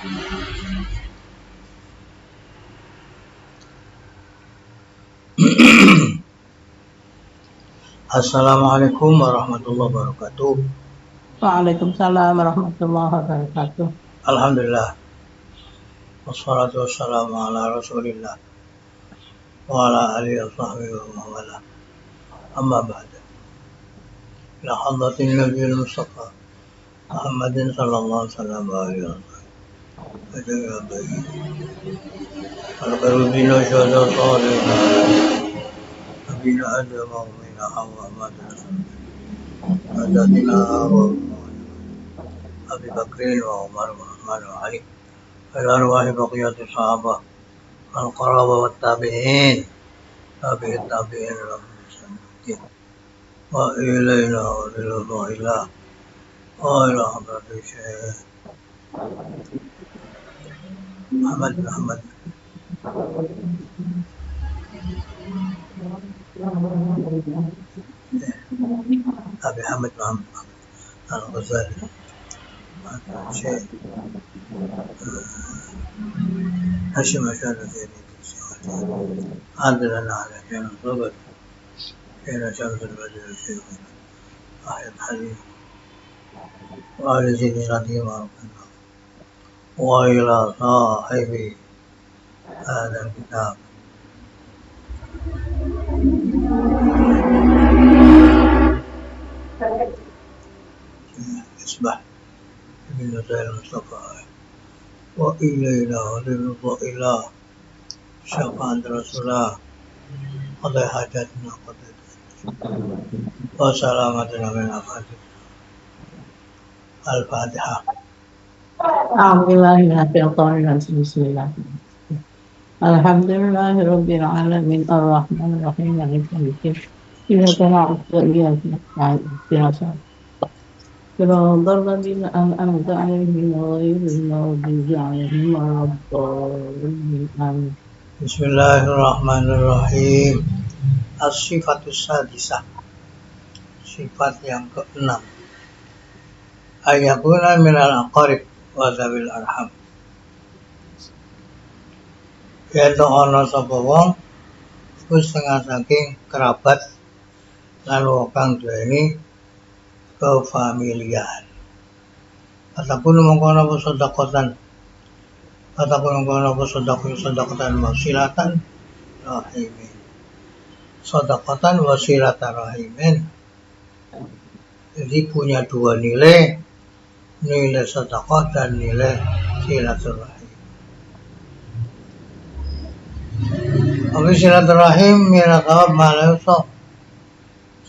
Assalamualaikum warahmatullahi wabarakatuh. Waalaikumsalam warahmatullahi wabarakatuh. Alhamdulillah. Wassalatu wassalamu ala rasulillah wa ala alihi wa sahbihi wa wala. Amma ba'da. Ila hadratin nabiyil mustafa Muhammadin sallallahu alaihi wa sallam. Ajaga bayi. Al-qarubina syuhada salihina. Nabina Adam wa mina Hawa madrasah. Ajatina wa Abi Bakrin wa Umar wa Uthman wa Ali. Al-arwah baqiyati sahabah. Al-qaraba wa tabi'in. Tabi'in tabi'in wa ilayna wa ilayna wa ila hadrati Syekh Muhammad Abi Hamid Muhammad Al-Ghazali Syekh Hashim Ashari عادلنا على كان الصبر كان شمس البدر الشيخ أحيى الحليم وآل سيدي رضي الله عنه وإلى صاحب هذا الكتاب إصبح ابن نسائل المصطفى وإلينا وللرضا إله شفاعة رسول الله قضي حاجاتنا قضيت وسلامتنا من آفات الفاتحة. أعوذ بالله من الشيطان الرجيم. بسم الله. الحمد لله رب العالمين الرحمن الرحيم مالك يوم الدين. إياك نعبد وإياك نستعين اهدنا صراط الذين أنعمت عليهم غير المغضوب عليهم ولا الضالين آمين. بسم الله الرحمن الرحيم. As-sifatus sadisah, sifat yang keenam. Ayakuna minal aqarib wa dzawil arham. Yaitu ana sapa wong iku setengah saking kerabat lan wong kang duweni kefamilian. Ataupun mengkono apa sedekatan. Ataupun mengkono apa sedekatan wasilatan rahimin. Sedekatan wasilatan rahimin. Jadi punya dua nilai sedekah dan nilai silaturahim. Tapi silaturahim mirakawab malayusok.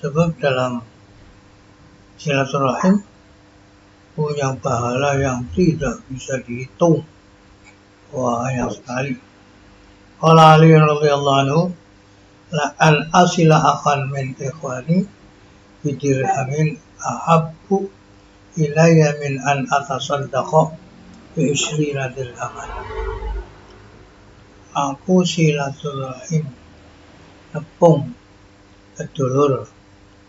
Sebab dalam silaturahim punya pahala yang tidak bisa dihitung. Wah, banyak sekali. Qala Ali radhiyallahu anhu, la an asila akhan min ikhwani bidirhamin ahabbu ilayya min an atasaddaqa bi 20 dirhaman. Aku silaturahim nepung sedulur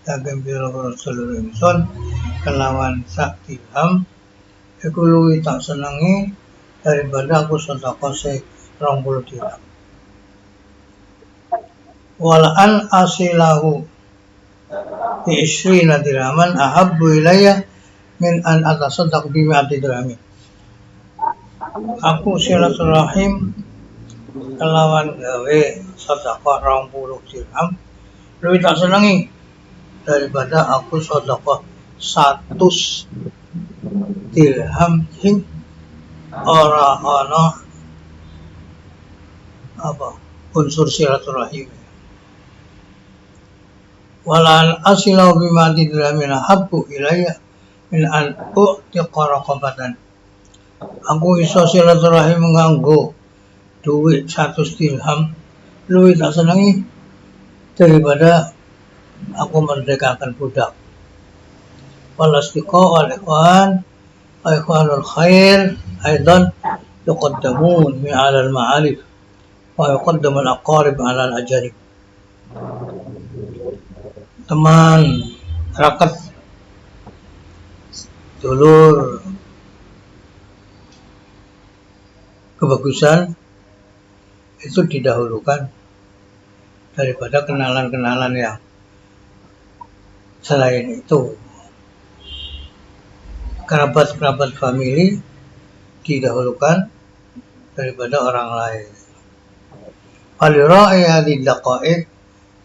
saking pira-pira sedulur ingsun kelawan sak dirham iku luwih tak senengi daripada aku sedekah 20 dirham. Wal an asilahu bi 20 dirhaman ahabbu ilayya min an atasaddaq bi 100 dirhamin. Aku silaturahim kelawan gawe sedekah 20 dirham luwih tak senengi daripada aku sedekah 100 dirham sing ora ana apa unsur silaturahim. Walan asilau bimati dirhamin habbu ilayya min an u'tiqa raqabatan. Aku iso silaturahim nganggo duit 100 dirham luwih tak senengi daripada aku merdekakan budak. Walastiqa wal ikhwanul khair aidan yuqaddamun min 'ala al-ma'arif wa yuqaddamu al-aqarib 'ala al-ajarib. Teman rakat dulur kebagusan itu didahulukan daripada kenalan-kenalan yang selain itu. Kerabat-kerabat famili didahulukan daripada orang lain. Falira'i hadhihi daqa'iq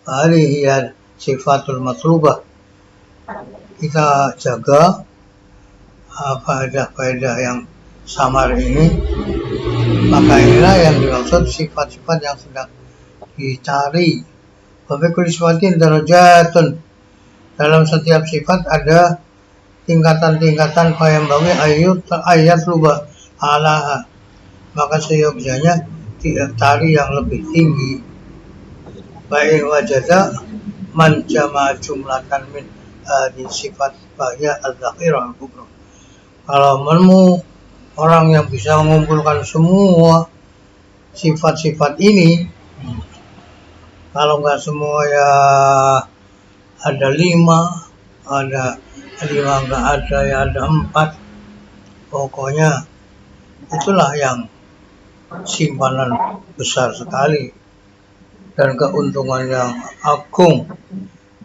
hadhihi sifatul matlubah. Kita jaga faedah-faedah yang samar ini, maka inilah yang dimaksud sifat-sifat yang sedang dicari. Wa fi kulli sifatin darajatun. Dalam setiap sifat ada tingkatan-tingkatan yang bagi ayat lubah alaha. Maka seyogyanya cari yang lebih tinggi. Baik wajada man jama jumlatan min di sifat bahaya al-zakhirah al-kubra. Kalau menemu orang yang bisa mengumpulkan semua sifat-sifat ini, kalau nggak semua ya ada 5, ada 5 nggak ada ya ada 4, pokoknya itulah yang simpanan besar sekali dan keuntungan yang agung.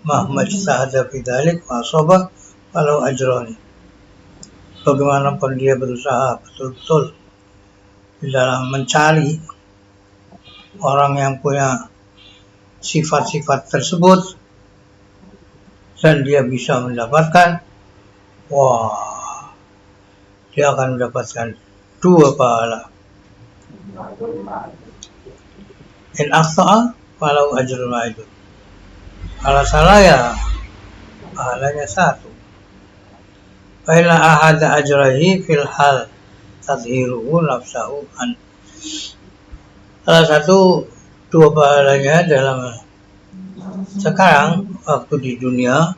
Mahmad sahada bidalik masobah kalau ajroni. Bagaimanapun dia berusaha betul-betul di dalam mencari orang yang punya sifat-sifat tersebut dan dia bisa mendapatkan, wah, dia akan mendapatkan 2 pahala. In akhta'a falau ajrun wahid. Kalau salah ya pahalanya 1. Fa inna ahada ajrahi fil hal tadhiruhu nafsahu an. Salah satu 2 pahalanya dalam sekarang waktu di dunia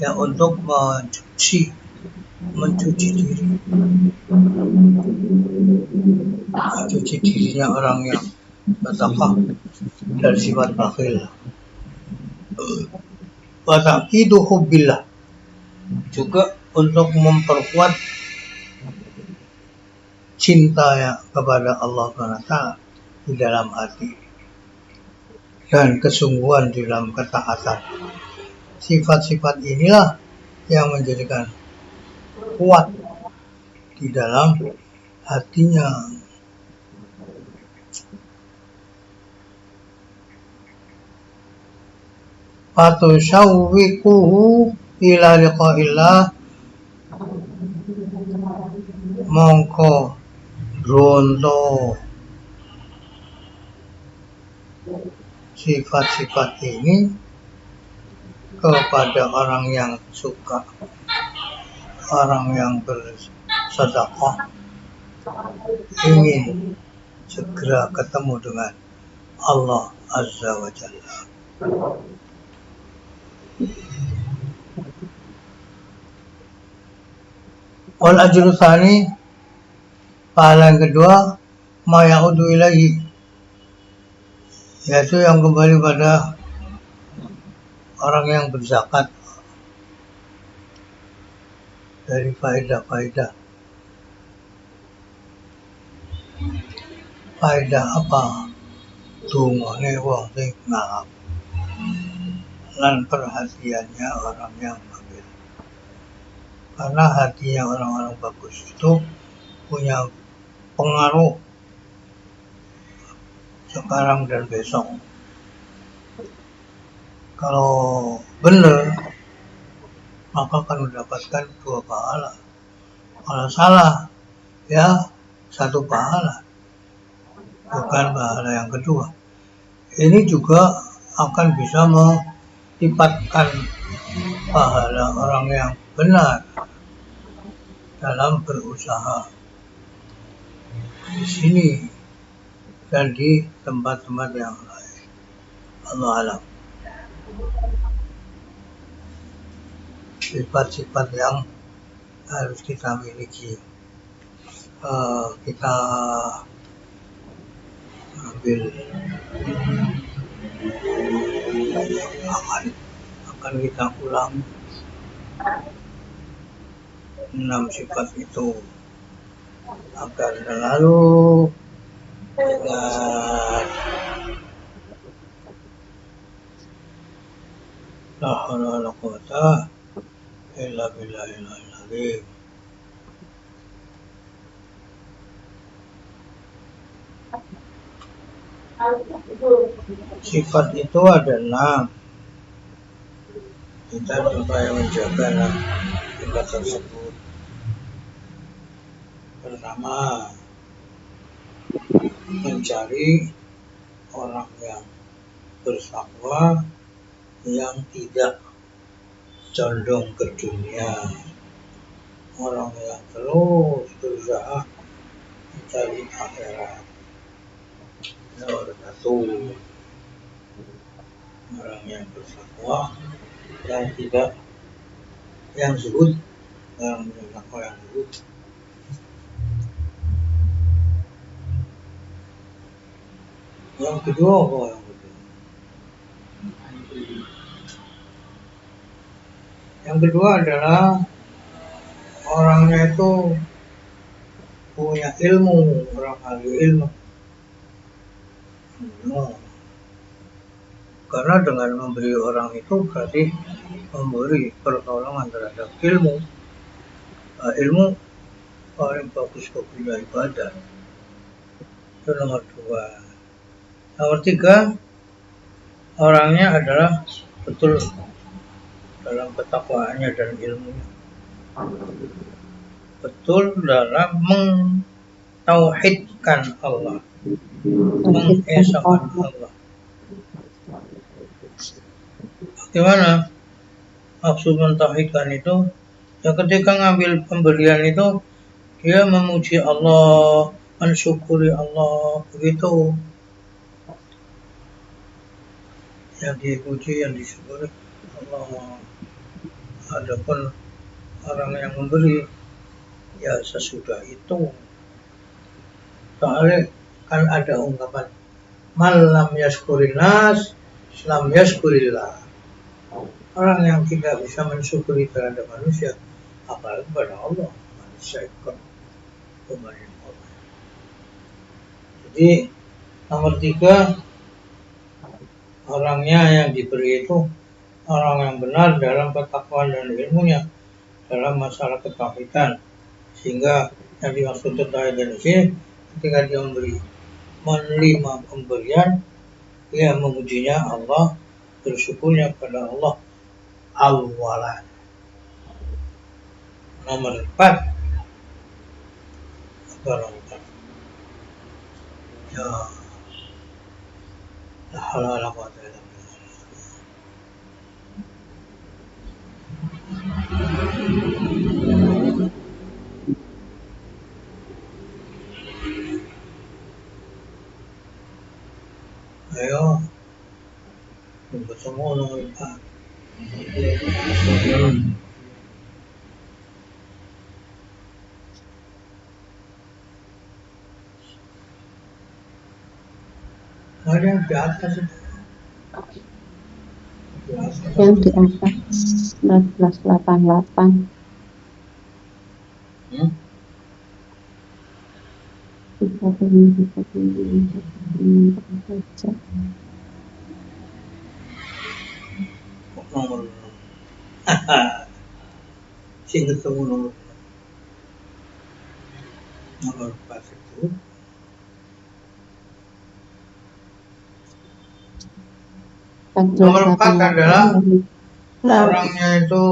ya untuk mencuci diri, mencuci dirinya orang yang bertakwa dari sifat bakhil. Wa taqidu hubbillah, juga untuk memperkuat cinta kepada Allah SWT di dalam hati dan kesungguhan di dalam ketaatan. Sifat-sifat inilah yang menjadikan kuat di dalam hatinya. Fatusyawwiquhu ila liqa'illah, mongko ronto sifat-sifat ini kepada orang yang suka, orang yang bersedekah, ingin segera ketemu dengan Allah Azza wa Jalla. Wal ajru tsani, pahala yang kedua, ma ya'udu ilaihi, yaitu yang kembali pada orang yang berzakat dari faedah-faedah. Faedah apa? Dungane wong sing ngalap lan perhatiannya orang yang bagus. Karena hatinya orang-orang bagus itu punya pengaruh sekarang dan besok. Kalau benar, maka akan mendapatkan 2 pahala. Kalau salah, ya 1 pahala, bukan pahala yang kedua. Ini juga akan bisa melipatkan pahala orang yang benar dalam berusaha di sini dan di tempat-tempat yang lain. Allah alam. Sifat-sifat yang harus kita miliki. Kita ambil akan kita ulang 6 sifat itu agar selalu Ingat. La haula wala quwata illa billahil azim. Sifat itu ada 6. Kita supaya menjaga 6 sifat tersebut. Pertama, mencari orang yang bertakwa yang tidak condong ke dunia, orang yang terus berusaha mencari akhirat. Nomor 1, orang yang bertakwa yang tidak, yang zuhud, orang yang bertakwa yang zuhud. Yang kedua apa yang kedua? Yang kedua adalah orangnya itu punya ilmu, orang ahli ilmu. Karena dengan memberi orang itu berarti memberi pertolongan terhadap ilmu. Ilmu paling bagus baginya ibadah. Itu nomor 2. Nomor 3, orangnya adalah betul dalam ketakwaannya dan ilmunya, betul dalam mentauhidkan Allah, mengesahkan Allah. Bagaimana maksud mentauhidkan itu? Ya ketika ngambil pemberian itu dia memuji Allah, mensyukuri Allah, begitu. Yang dipuji, yang disyukuri Allah. Adapun orang yang memberi ya sesudah itu. Soalnya kan ada ungkapan man lam yashkurin nas lam yashkurillah. Orang yang tidak bisa mensyukuri terhadap manusia, apalagi kepada Allah, manusia ikut kembali Allah. Jadi nomor 3, orangnya yang diberi itu orang yang benar dalam ketakwaan dan ilmunya dalam masalah ketauhidan, sehingga yang dimaksud ketauhidan di sini ketika dia menerima pemberian, dia memujinya Allah, bersyukurnya kepada Allah awalan. Nomor 4, ya la haula wala quwwata illa billah. Ayo, bertemu nomor 4. Ada yang di atas itu. Yang di atas 1988. Kita pilih baca. Nomor sih ketemu nomor 4 itu. Nomor 4 adalah orangnya itu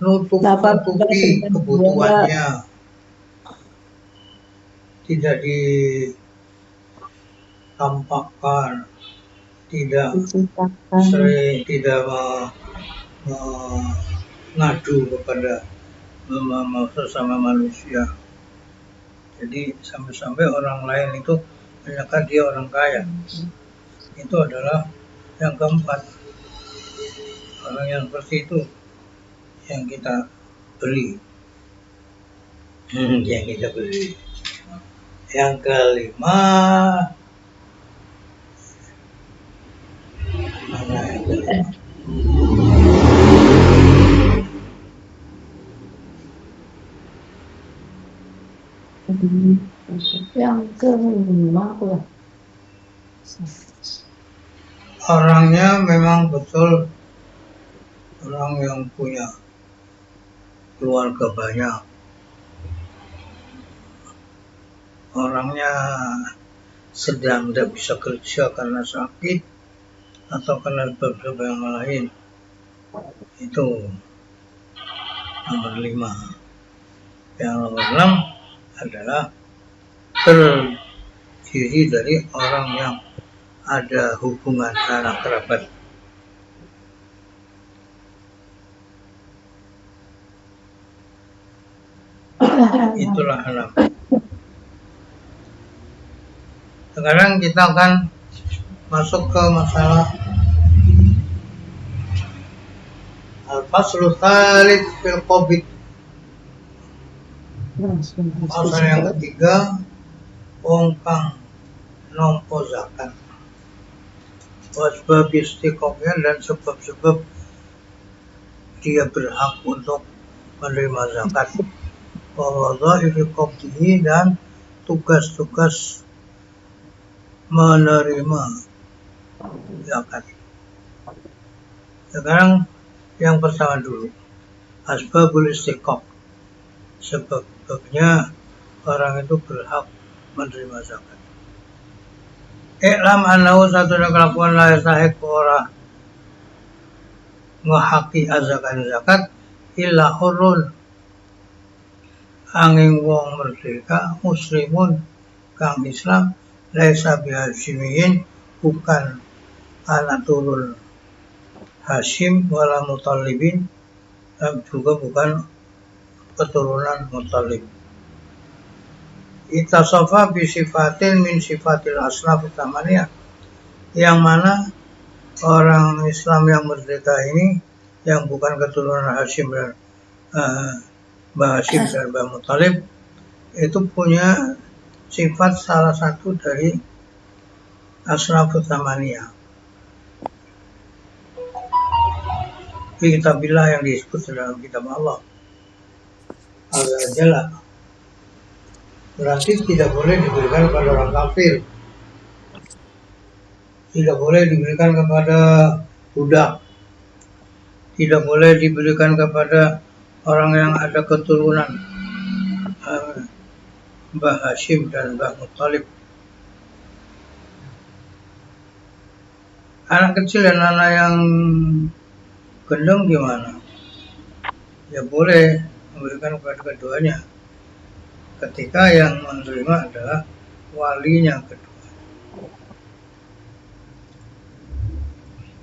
nutupi kebutuhannya, tidak ditampakkan, tidak sering, tidak mengadu kepada sesama manusia. Jadi sampai-sampai orang lain itu menyangka dia orang kaya. Itu adalah yang keempat. Orang yang seperti itu yang kita beli. Yang kita beli. Yang kelima, mana yang kelima? Yang kelima ya. Orangnya memang betul orang yang punya keluarga banyak. Orangnya sedang tidak bisa kerja karena sakit atau karena sebab yang lain. Itu nomor 5. Yang nomor 6 adalah terdiri dari orang yang ada hubungan anak kerabat. Itulah 6. Sekarang kita akan masuk ke masalah al-faslu tsalits fil qabid. Pasal yang ketiga, wong kang nampa zakat. Wasbab istiqomah dan sebab-sebab dia berhak untuk menerima zakat. Wa wadha'ifi qabdihi dan tugas-tugas menerima zakat. Sekarang yang pertama dulu, asbabul istiqomah. Sebabnya orang itu berhak menerima zakat. Iklam annahu satu kelakuan la yastahiq ora ngahaki zakat illa hurun angin wong merdeka muslimun kang Islam laisa bihashimiyin bukan anak turun Hashim wala Muthalibin dan juga bukan keturunan Muthalib. Itasofa bisifatin min sifatil asnaf utamanya, yang mana orang Islam yang merdeka ini yang bukan keturunan Hashim dan Mbah Hashim dan Mbah Muthalib itu punya sifat salah satu dari asnaf utamanya. Kitabillah yang disebut dalam kitab Allah Al-Jalla. Berarti tidak boleh diberikan kepada orang kafir, tidak boleh diberikan kepada budak, tidak boleh diberikan kepada orang yang ada keturunan Mbah Hashim dan Mbah Muthalib. Anak kecil dan anak yang gendong gimana? Ya boleh memberikan kepada keduanya ketika yang menerima adalah walinya kedua.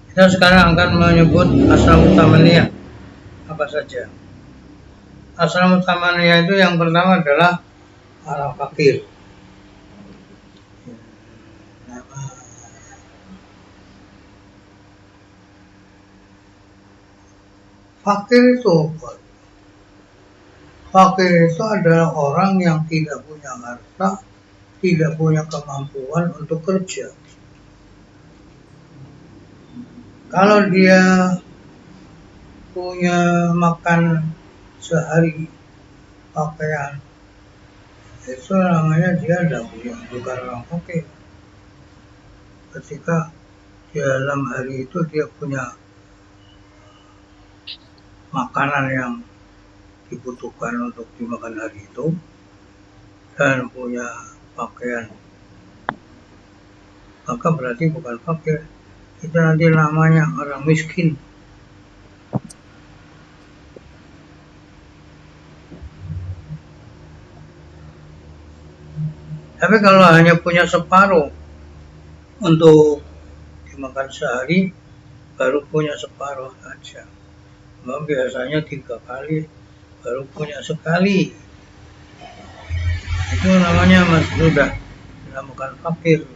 Kita sekarang akan menyebut asal utamanya apa saja. Asal utamanya itu yang pertama adalah orang fakir. Fakir itu apa? Fakir itu adalah orang yang tidak punya harta, tidak punya kemampuan untuk kerja. Kalau dia punya makan sehari pakaian, itu namanya dia tidak punya, bukan orang fakir. Ketika dalam hari itu dia punya makanan yang dibutuhkan untuk dimakan hari itu dan punya pakaian, maka berarti bukan fakir, itu nanti namanya orang miskin. Tapi kalau hanya punya separuh untuk dimakan sehari, baru punya separuh saja. Memang biasanya 3 kali, baru punya sekali. Itu namanya sudah bukan fakir.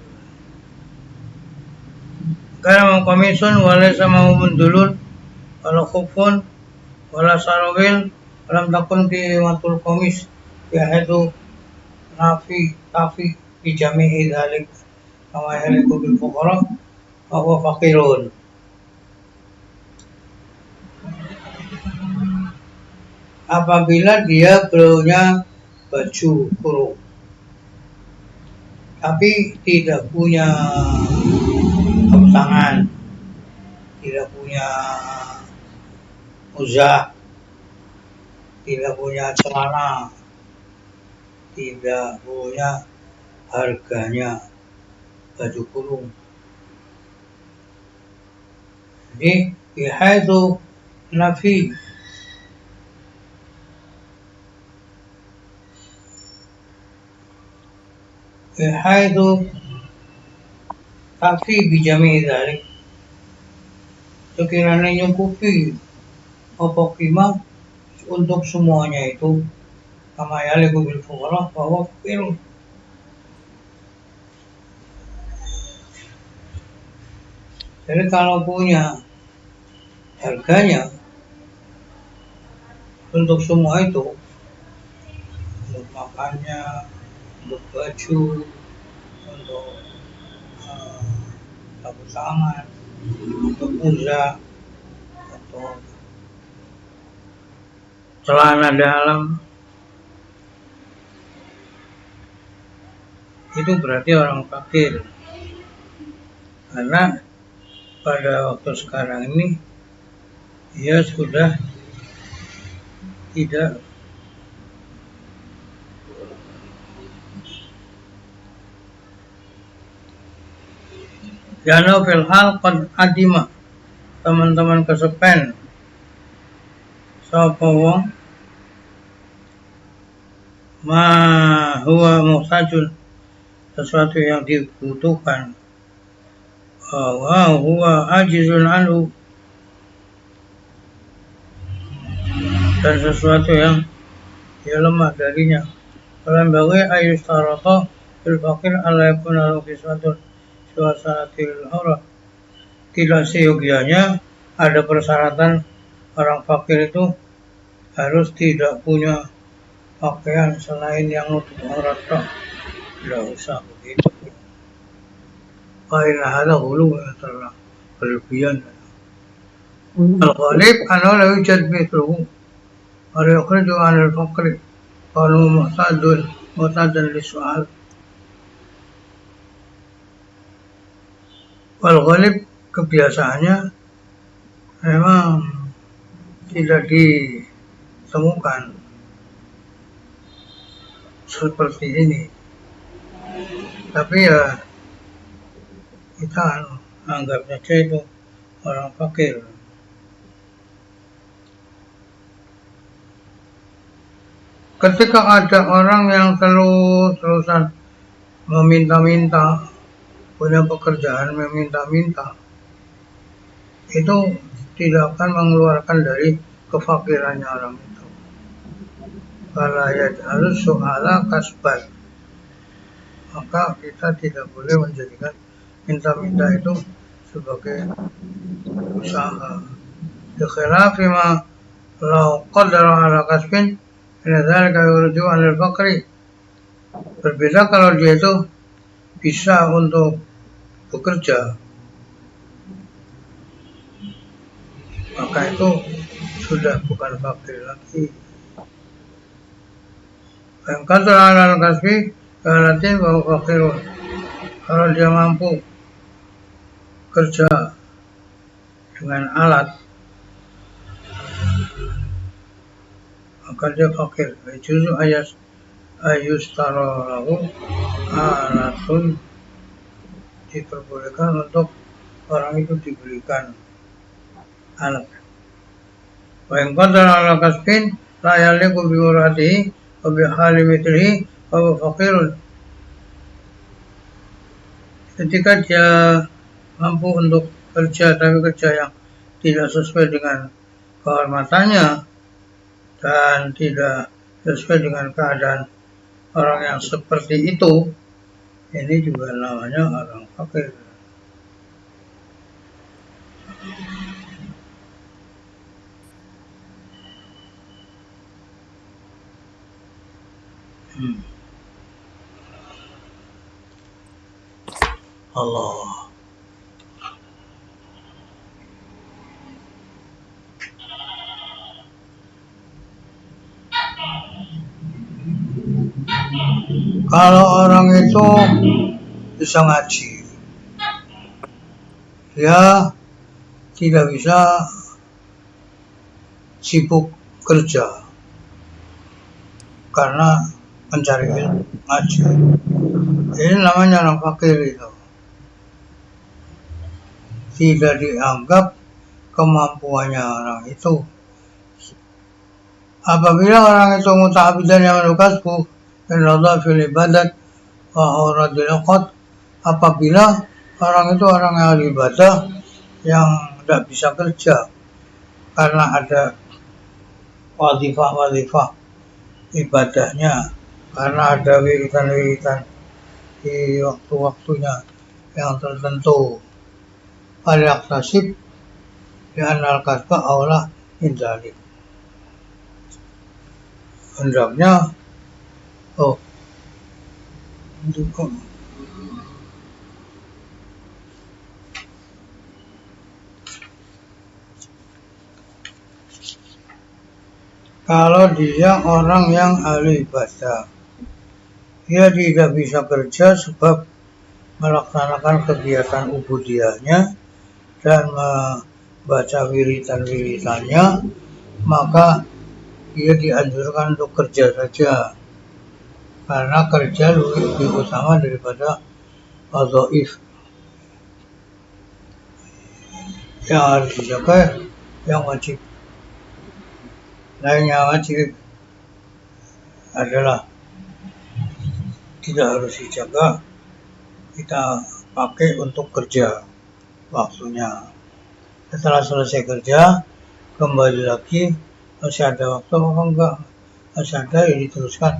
Karena mau komisun, wala sama mundulun, wala khufun, wala sarawil, walam takun ki matul komis, yaitu nafi kafi fi jami'i dzalik kama yaliku bil fuqara wa huwa faqirun. Apabila dia punya baju kurung, tapi tidak punya tangan, tidak punya uzah, tidak punya celana, tidak punya harganya baju kurung. Jadi bihaitu nafi, bihaitu tafi bijami dzalik, sekiranya nyukupi apa qimah untuk semuanya itu, kama yaliqu bil fuqara bahwa fakir. Jadi kalau punya harganya untuk semua itu, untuk makannya, untuk baju, untuk sapu tangan, untuk uzah, untuk celana dalam, itu berarti orang fakir. Karena pada waktu sekarang ini dia sudah tidak jana fil hal qad adima, teman-teman kesepen sapa wong ma huwa muhtajun, sesuatu yang dibutuhkan, wa huwa ajizun anhu, dan sesuatu yang dia lemah darinya. Falam bagi ayustarata fil fakir ala yakuna lahu kiswatun suasanatil aurah. Tidak seyogianya ada persyaratan orang fakir itu harus tidak punya pakaian selain yang nutup aurat. Tidak usah begitu. Karena ada hulu yang telah berlebihan. Al-ghalib anna la yujad mithluhu wa yukhriju 'anil faqri qalu mu'tadun lis-su'al. Al-ghalib kebiasaannya memang tidak ditemukan seperti ini, tapi ya kita anggap saja itu orang fakir. Ketika ada orang yang terus-terusan meminta-minta, punya pekerjaan meminta-minta, itu tidak akan mengeluarkan dari kefakirannya orang itu. Kalau harus su'ala kasban, maka kita tidak boleh menjadikan minta-minta itu sebagai usaha. Dikhilafi ma law qadara ala kasbin, inna dzalika yurju 'anil faqri. Berbeda kalau dia itu bisa untuk bekerja, maka itu sudah bukan fakir lagi. Yang qadara ala kasbi berarti bahwa fakirun. Kalau dia mampu kerja dengan alat, maka dia fakir. Justru ayustarolahu alatun, diperbolehkan untuk orang itu diberikan alat. Wa in qadara ala kasbin la yaliqu bi uratihi wa bi hali mithlihi wa huwa faqirun. Ketika dia mampu untuk kerja, tapi kerja yang tidak sesuai dengan kehormatannya dan tidak sesuai dengan keadaan orang yang seperti itu, ini juga namanya orang fakir. Allah. Kalau orang itu bisa ngaji. Dia tidak bisa sibuk kerja karena mencari ilmu ngaji. Ini namanya orang fakir itu. Tidak dianggap kemampuannya orang itu. Apabila orang itu muta'abidan yang kasbu dan Allah fil ibadat wa auradil uqad, apabila orang itu orang yang ibadah yang tidak bisa kerja karena ada wadifah ibadahnya, karena ada wiritan di waktu-waktunya yang tertentu. Al-yaqtasib li'annal kasba aula indalik. Hendaknya kalau dia orang yang ahli ibadah, dia tidak bisa kerja sebab melaksanakan kegiatan ubudiyahnya dan membaca wiritan-wiritannya, maka dia dianjurkan untuk kerja saja, karena kerja lebih utama daripada wadhaif yang harus dijaga, yang wajib. Lainnya wajib adalah tidak harus dijaga, kita pakai untuk kerja waktunya. Setelah selesai kerja, kembali lagi, masih ada waktu apa enggak? Masih ada, ya diteruskan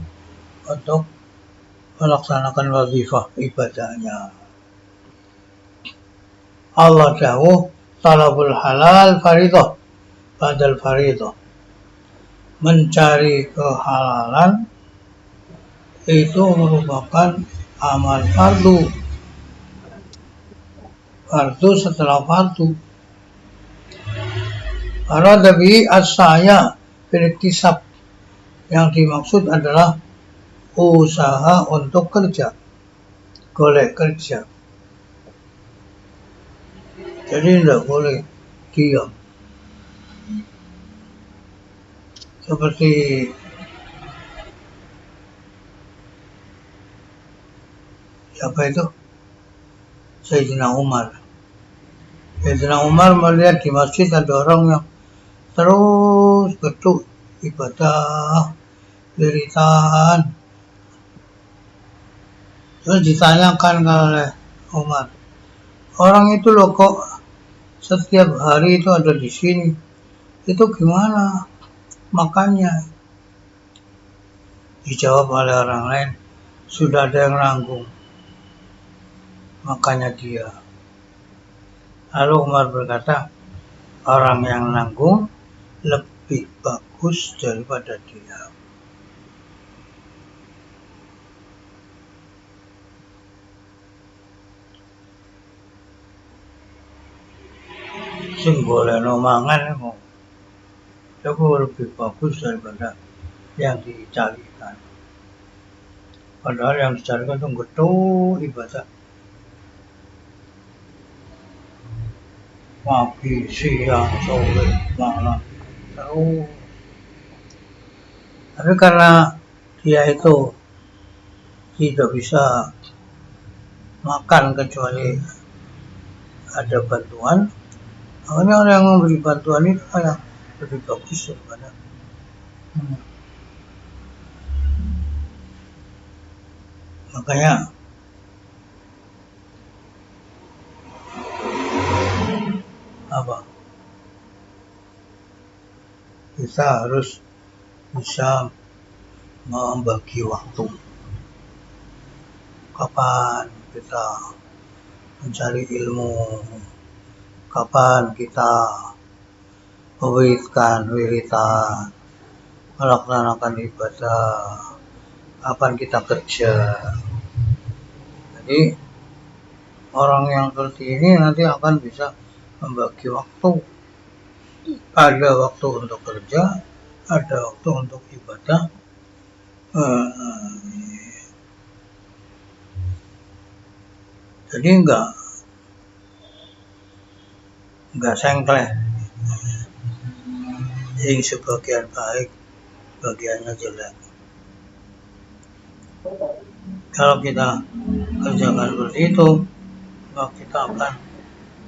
untuk melaksanakan wazifah ibadahnya. Allah dawuh, talabul halal faridah badal faridah. Mencari kehalalan itu merupakan amal fardu. Fardu setelah fardu. Arada bihi as-sa'ya fil iktisab. Yang dimaksud adalah usaha untuk kerja, golek kerja. Jadi tidak boleh diam. Seperti siapa itu? Sayyidina Umar. Sayyidina Umar melihat di masjid ada orang yang terus geduk ibadah, wiritan. Terus ditanyakan oleh Umar, orang itu loh kok setiap hari itu ada di sini, itu gimana makannya? Dijawab oleh orang lain, sudah ada yang nanggung makanya dia. Lalu Umar berkata, orang yang nanggung lebih bagus daripada dia. Sing boleh no mangan itu lebih bagus daripada yang dicarikan. Padahal yang dicarikan itu gedung ibadah. Pagi, siang, sore, malam, terus. Tapi karena dia itu tidak bisa makan kecuali ada bantuan, makanya orang yang memberi bantuan itu kayak lebih bagus daripada makanya kita harus bisa membagi waktu. Kapan kita mencari ilmu, kapan kita wiritan, melaksanakan ibadah, kapan kita kerja. Jadi orang yang seperti ini nanti akan bisa membagi waktu. Ada waktu untuk kerja, ada waktu untuk ibadah. Jadi enggak sengkleh. Yang sebagian baik, bagiannya jelek. Kalau kita kerjakan seperti itu, maka kita akan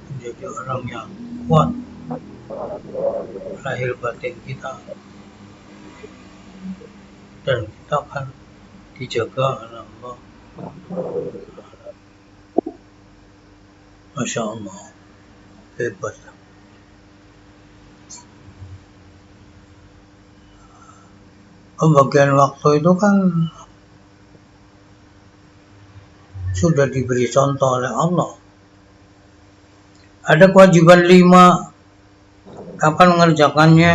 menjadi orang yang kuat. Lahir batin kita, dan kita akan dijaga oleh Allah. Masya Allah, hebat. Pembagian waktu itu kan sudah diberi contoh oleh Allah. Ada kewajiban 5, kapan mengerjakannya?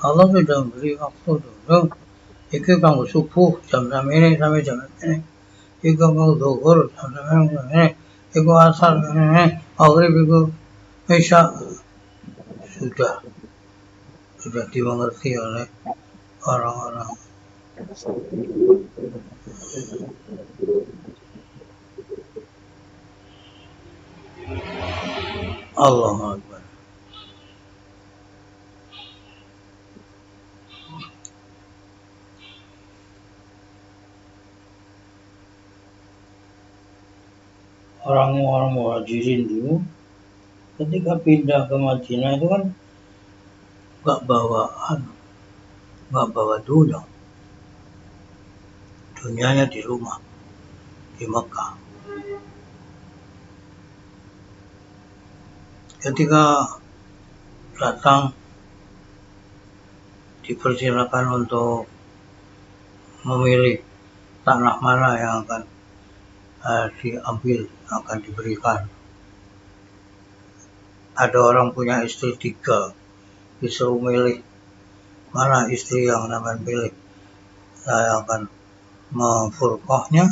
Allah sudah memberi waktu dulu. Iki kanggo subuh jam ini sampai jam ini. Iki kanggo zuhur jam ini. Iku asar ini. Maghrib iku isya. Sudah dimengerti oleh orang-orang. Allahu Akbar. Orang-orang muhajirin dulu ketika pindah ke Madinah itu kan nggak bawa dunia. Dunianya di rumah, di Mekah. Ketika datang dipersilakan untuk memilih tanah mana yang akan diambil, akan diberikan. Ada orang punya istri 3, disuruh milih mana istri yang akan pilih. Saya akan memfurqahnya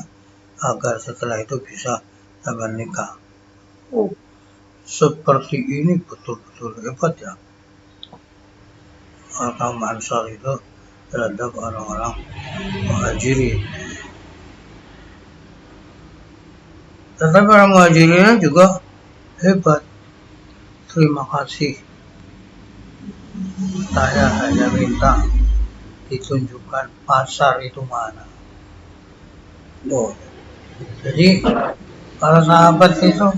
agar setelah itu bisa menikah. Seperti ini betul-betul hebat ya. Orang Ansar itu terhadap orang-orang muhajirin. Tetapi orang muhajirin juga hebat. Terima kasih. Saya hanya minta ditunjukkan pasar itu mana. Jadi para sahabat itu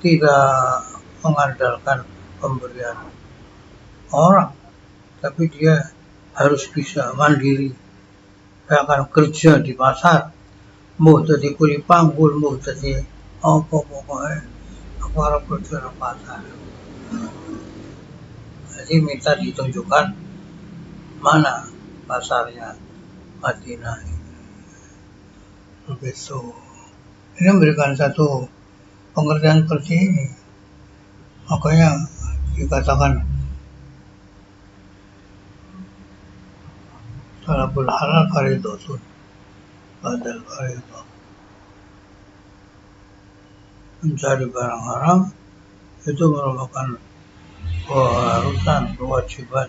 tidak mengandalkan pemberian orang, tapi dia harus bisa mandiri. Dia akan kerja di pasar, mau jadi kuli panggul, mau jadi apa pokoknya aku harus kerja di pasar. Jadi minta ditunjukkan mana pasarnya Madinah. Begitu. Ini memberikan satu pengertian seperti ini. Makanya dikatakan talabul halal fardhatun badal fardhah. Mencari barang haram itu merupakan keharusan, kewajiban.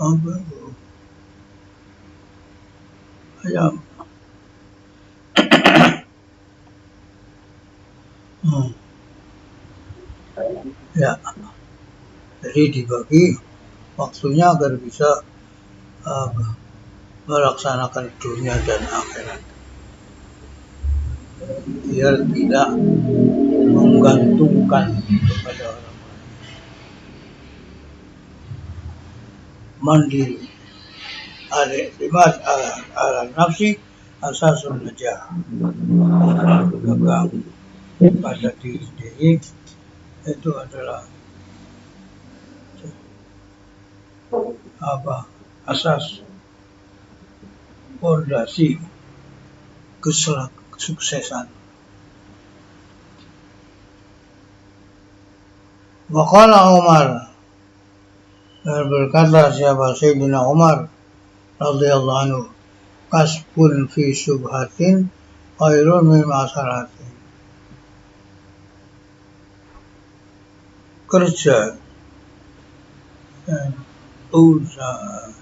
Apa itu? Ayam. Ya, jadi dibagi waktunya agar bisa melaksanakan dunia dan akhirat, biar tidak menggantungkan kepada orang lain. Mandiri, al-i'timad ala nafsi asasun najah. Pegang pada diri sendiri itu adalah asas fondasi kesuksesan. Waqala Umar, dan berkata siapa Sayyidina Umar radhiyallahu anhu, kasbun fi subhatin khairun min masaratin. kerja dan usaha.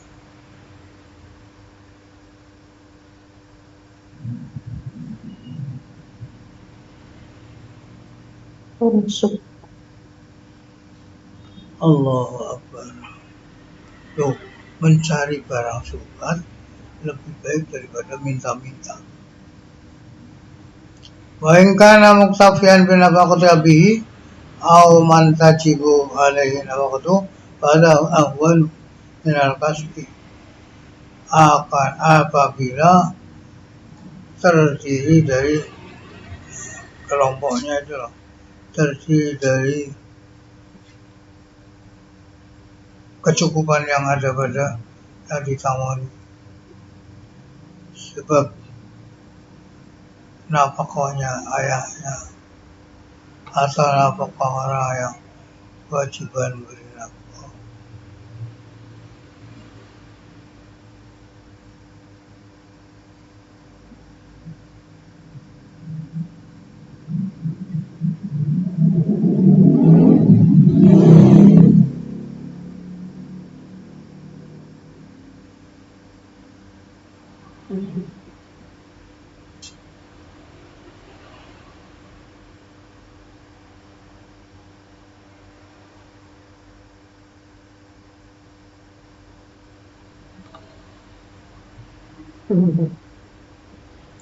Allahu Akbar. Tuh, mencari barang syubhat lebih baik daripada minta-minta. Wa in kana muktafiyan bi nafaqati abihi aw man tajibu alaihi nafaqatu pada ahwan min al-kasbi. Akan apabila terdiri dari kelompoknya itu loh, terdiri dari kecukupan yang ada pada yang ditawari. Sebab nafkahnya ayahnya atau nafkah orang yang kewajiban beri nafkah.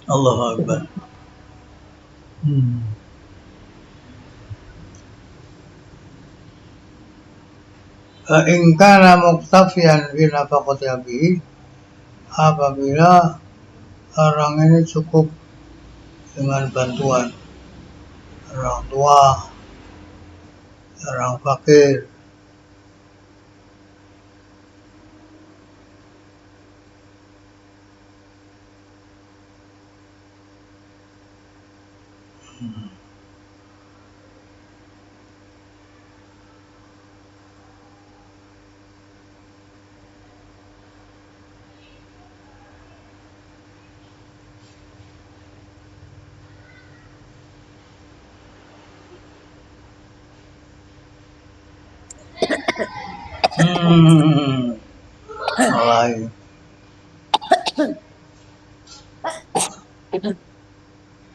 Allahu Akbar. In kana muktafiyan bi nafaqati abihi, apabila orang ini cukup dengan bantuan orang tua, orang fakir. Lain.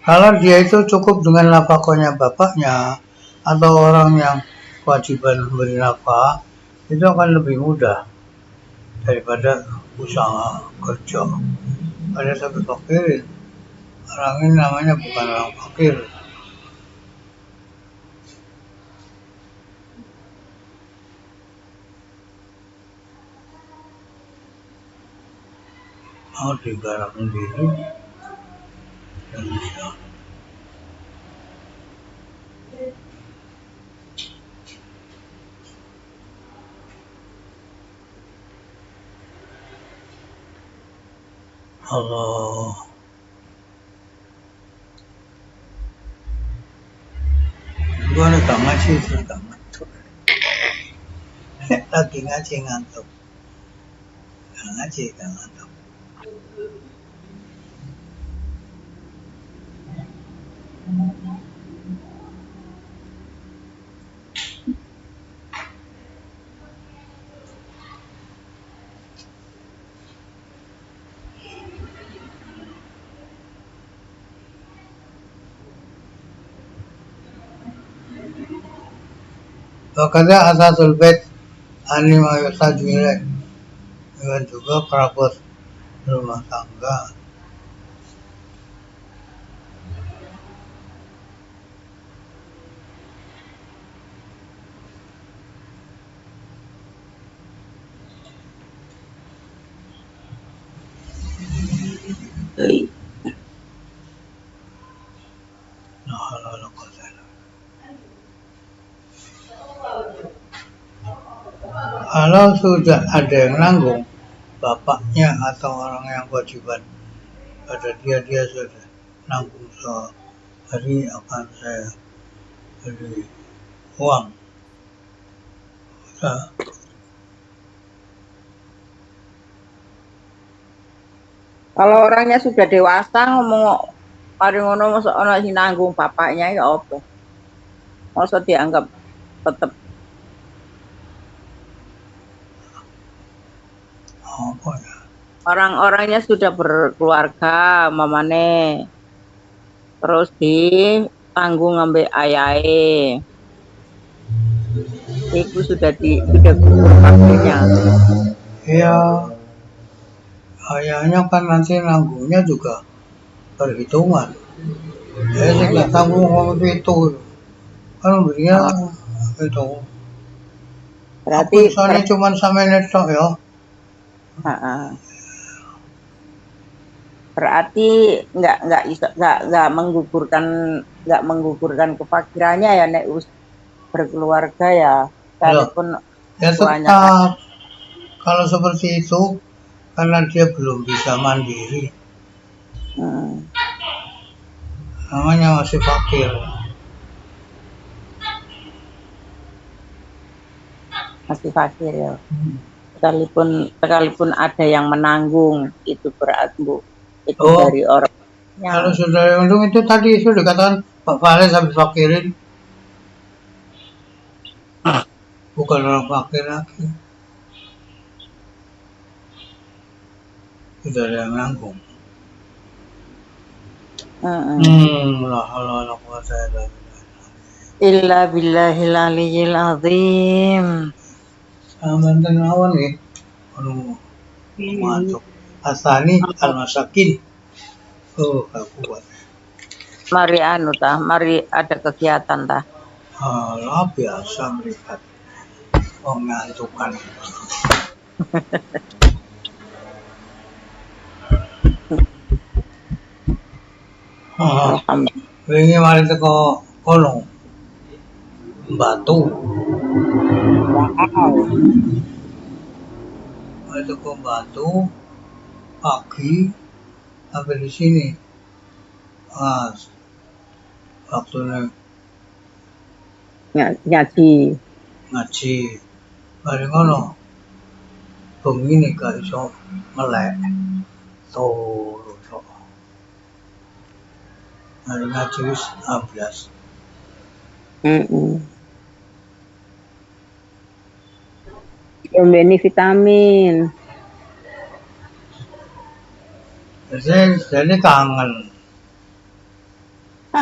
Kalau dia itu cukup dengan nafkahnya bapaknya atau orang yang kewajiban memberi nafkah, itu akan lebih mudah daripada usaha kerja. Pada saat fakir, orang ini namanya bukan orang fakir. Mau digarap sendiri dan bisa. Allah. Gua gak ngaji sih, gak ngantuk. Lagi ngaji ngantuk. Gak ngaji, gak ngantuk. Wakada asasul bait anima yusaju ilaih, dengan juga perabot rumah tangga. Kalau sudah ada yang nanggung, bapaknya atau orang yang kewajiban pada dia sudah nanggung sehari akan saya beri uang. Nah, kalau orangnya sudah dewasa ngomong mari ngono mosok ana sing nanggung bapaknya ya apa? Mosok dianggap tetap apa ya? Orang-orangnya sudah berkeluarga, mamane. Terus ditanggung ambek ayahe. Itu sudah gugur pakainya. Ya, ayahnya kan nanti nanggungnya juga perhitungan. Ya, saya nggak tanggung waktu itu. Kan belinya itu. Aku Berarti soalnya cuma sampai netok ya. berarti nggak menggugurkan kefakirannya ya nek berkeluarga ya, sekalipun Ya tuanya kan. tetap kalau seperti itu karena dia belum bisa mandiri, namanya masih fakir. Masih fakir ya. Sekalipun ada yang menanggung itu berat Bu. Itu dari orangnya. Kalau saudara Undung itu tadi sudah dikatakan Pak Fales habis fakirin, bukan orang fakir lagi, sudah ada yang nanggung. Illa billahil aliyyil azim. Mantan lawan nih, masuk Asani Al-Masakin. Oh, gak kuat. Mari ada kegiatan tah. Lah biasa melihat mengantukan. Wingi mari teko kono. Batu. Mari teko Batu pagi sampai di sini. Waktunya ngaji. Mari ngono. Bengi nih gak iso melek. Turu tok. Mari ngaji wis 11. Ini vitamin. Jadi kangen.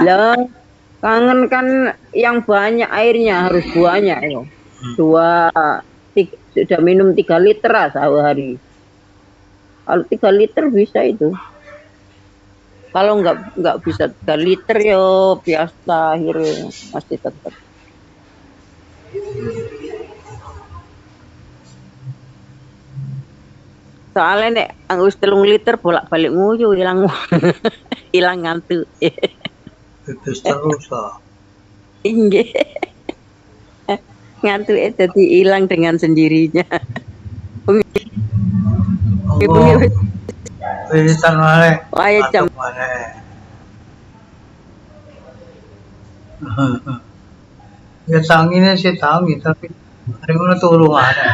Loh, kangen kan yang banyak airnya harus banyak ya. Sudah minum 3 liter sehari. Kalau 3 liter bisa itu. Kalau nggak bisa 3 liter yo biasa akhirnya masih tetap. Soalnya nek anggus 3 liter bolak-balik nguyu hilang ngantuk. Pipis terus ah. Inggih. Ngantuk jadi hilang dengan sendirinya. Pilihan mana? Jam mana? Ya tanginya sih tangi tapi hari mana turu mana?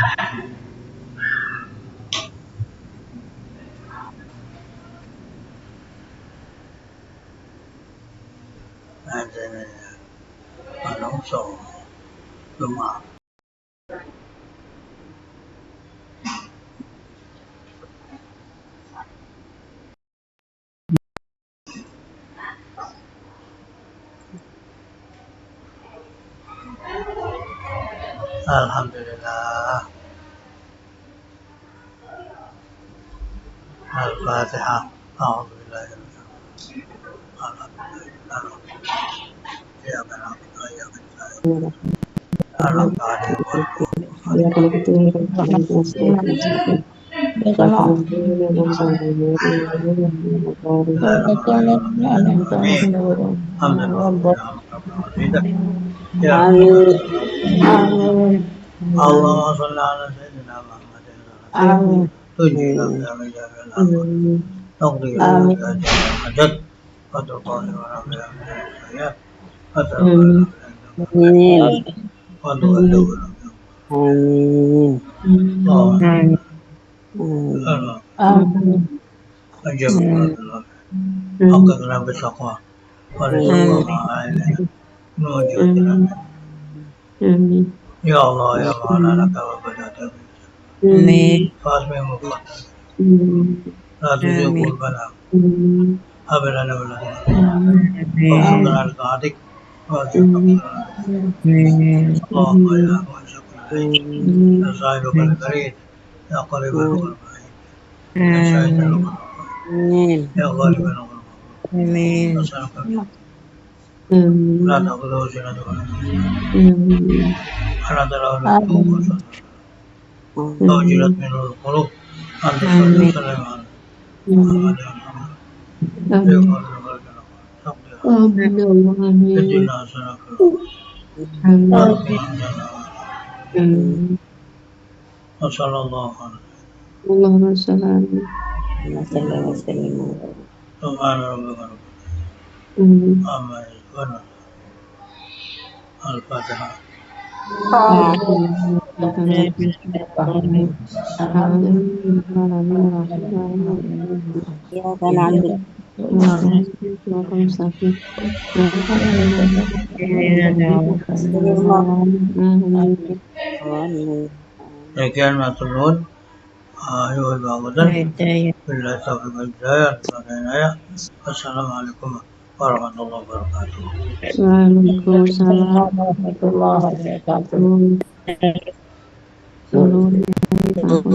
Manungso lemah. Alhamdulillah. Al-Fatihah. Alhamdulillah. Ya benar. Allah sallallahu Ya Allah ya Maulana kau berkata Amin. فاسمه مفضل Amin. لا تزغ Amin. قلوبنا Amin. هب لنا من لدنك Amin. وارزقنا على طاعتك وارزقنا Amin. Amin. اللهم يا مؤنس كل عين يا Amin. صاحب كل بريد يا قريب الغرب يا Amin. شاهد الغرب Amin. يا غالب الغرب Amin. نسألك لا Amin. تأخذه سنة ولا Amin. أنا ترى له Amin. توجلت Amin. منه القلوب أن تصلي Amin. وسلم على Amin. محمد محمد Amin. يقال لك تقضيها Amin. Allah. في Amin. الدنيا حسنة في الآخرة Amin. وقنا الجنة Amin. وصلى الله على Allahumma salli ala Masalah masalah. سبحان ربك رب Amin. عما يصفون الفاتحة Ya kan ambil. Amin. Demikian maturnuun ayuhul bahagian bila taufiq wal hidayah ya. Assalamualaikum warahmatullahi wabarakatuh. Waalaikumsalam Warahmatullahi wabarakatuh. warahmatullahi wabarakatuh.